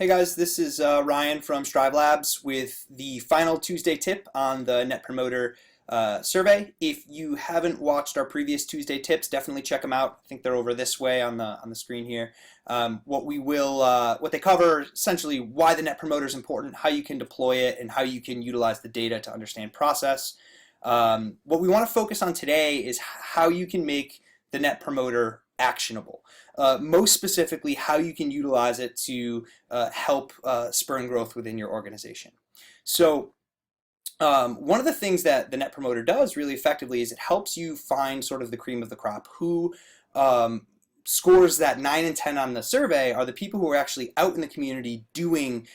Hey guys, this is Ryan from Strive Labs with the final Tuesday tip on the Net Promoter survey. If you haven't watched our previous Tuesday tips, definitely check them out. I think they're over this way on the screen here. What they cover essentially why the Net Promoter is important, how you can deploy it, and how you can utilize the data to understand process. What we want to focus on today is how you can make the Net Promoter actionable. Most specifically, how you can utilize it to help spur and growth within your organization. So one of the things that the Net Promoter does really effectively is it helps you find sort of the cream of the crop. Who scores that 9 and 10 on the survey are the people who are actually out in the community doing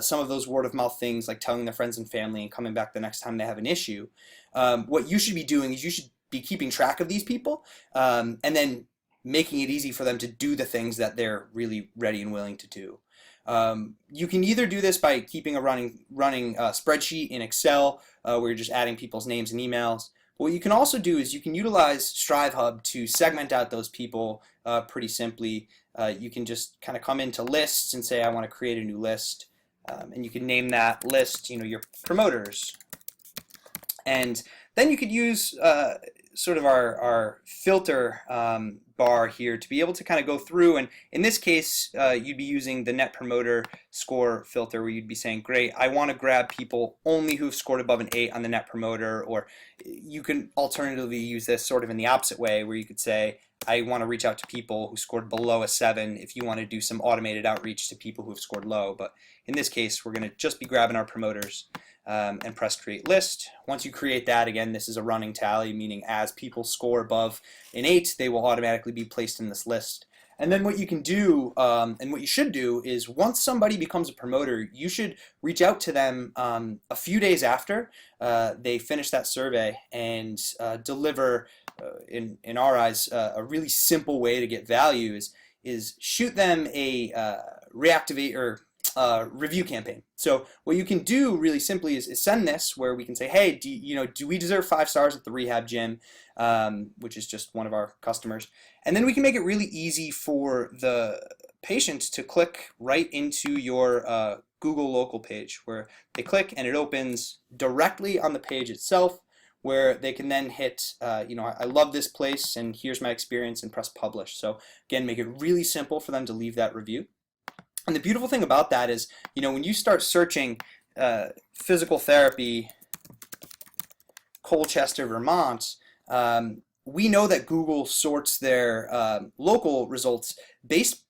some of those word of mouth things like telling their friends and family and coming back the next time they have an issue. What you should be doing is you should be keeping track of these people and then making it easy for them to do the things that they're really ready and willing to do. You can either do this by keeping a running spreadsheet in Excel where you're just adding people's names and emails. But what you can also do is you can utilize Strive Hub to segment out those people pretty simply. You can just kind of come into lists and say I want to create a new list, and you can name that list, your promoters. And then you could use sort of our filter bar here to be able to kind of go through, and in this case you'd be using the Net Promoter score filter where you'd be saying, great, I want to grab people only who've scored above an 8 on the Net Promoter. Or you can alternatively use this sort of in the opposite way where you could say, I want to reach out to people who scored below a 7 if you want to do some automated outreach to people who have scored low. But in this case we're going to just be grabbing our promoters and press create list. Once you create that, again, this is a running tally, meaning as people score above an 8, they will automatically be placed in this list. And then what you can do, and what you should do, is once somebody becomes a promoter, you should reach out to them a few days after they finish that survey and deliver, in our eyes, a really simple way to get value is shoot them a reactivate or review campaign. So what you can do really simply is send this where we can say, hey, do we deserve 5 stars at the rehab gym, which is just one of our customers. And then we can make it really easy for the patient to click right into your Google local page where they click and it opens directly on the page itself, where they can then hit, I love this place and here's my experience, and press publish. So again, make it really simple for them to leave that review. And the beautiful thing about that is, when you start searching physical therapy, Colchester, Vermont, we know that Google sorts their local results based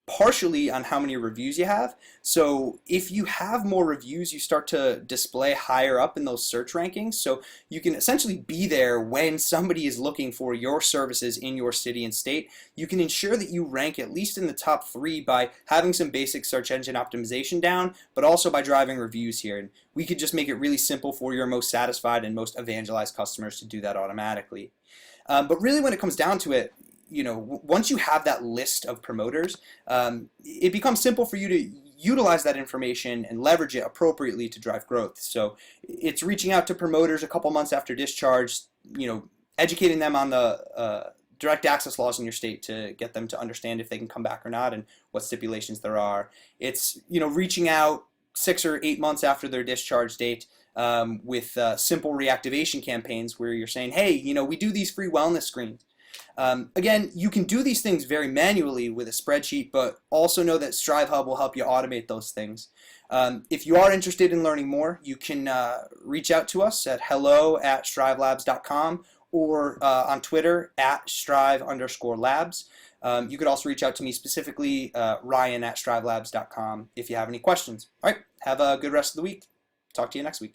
partially on how many reviews you have. So if you have more reviews, you start to display higher up in those search rankings. So you can essentially be there when somebody is looking for your services in your city and state. You can ensure that you rank at least in the top 3 by having some basic search engine optimization down, but also by driving reviews here. And we could just make it really simple for your most satisfied and most evangelized customers to do that automatically. But really when it comes down to it, once you have that list of promoters, it becomes simple for you to utilize that information and leverage it appropriately to drive growth. So it's reaching out to promoters a couple months after discharge, educating them on the direct access laws in your state to get them to understand if they can come back or not and what stipulations there are. It's, reaching out 6 or 8 months after their discharge date with simple reactivation campaigns where you're saying, hey, we do these free wellness screens. Again, you can do these things very manually with a spreadsheet, but also know that Strive Hub will help you automate those things. If you are interested in learning more, you can reach out to us at hello@strivelabs.com or on Twitter @strive_labs. You could also reach out to me specifically, Ryan@strivelabs.com, if you have any questions. All right, have a good rest of the week. Talk to you next week.